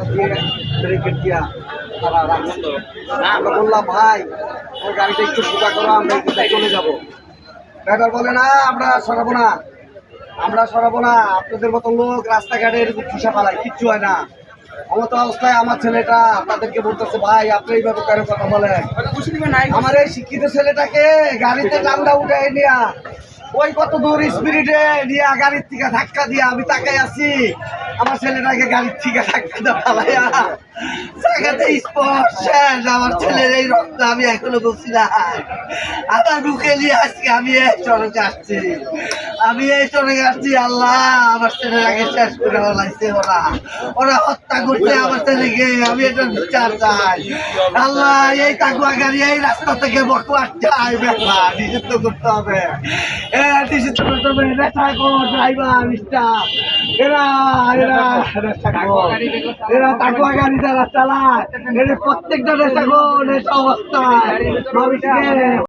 রাস্তা দিয়ে ব্রেকেট দিয়া তারা রাখছিল। আমরা বললাম ভাই ওই গাড়িটা একটু সোজা করো, আমরা একটু চলে যাবো। ড্রাইভার বলে না আমরা সরাবো না, আমরা সরাবো না, আপনাদের মতো লোক রাস্তাঘাটে এরকম ঠুসা পালায়, কিচ্ছু হয় না। আমার তো অবস্থায় আমার ছেলেটা তাদেরকে বলতেছে ভাই আপনি এইভাবে কেন কথা বলেন, আমার এই শিক্ষিত ছেলেটাকে গাড়িতে টান্দা উঠে নিয়া ওই কত দূর স্পিডে নিয়ে গাড়ির থেকে ধাক্কা দিয়া আমি তাকাই আছি, আমার ছেলেটাকে গাড়ির থেকে ধাক্কা দেওয়া ফালাইয়া জায়গাতে স্পর্শ আমার ছেলের এই রক্ত আমি এখনো বলছি না, আমার বুকে নিয়ে আজকে আমি এই চড়কে আসছি, আমি এই চড়কে আসছি। আল্লাহ আমার ছেলেটাকে শেষ করে ফেলাইছে, ওরা ওরা হত্যা করছে আমার ছেলেকে, আমি এটা বিচার চাই। আল্লাহ এই তাকুয়া গাড়ি এই রাস্তা থেকে বকওয়াট চাই, ব্যাপার নিষিদ্ধ করতে হবে, নিষিদ্ধ করতে হবে। ড্রাইভার স্টাফ এরা এরা এরা তাকুয়া গাড়ি যারা চালায় এদের প্রত্যেকটা নেশাখোর, নেশা অবস্থায় মানুষকে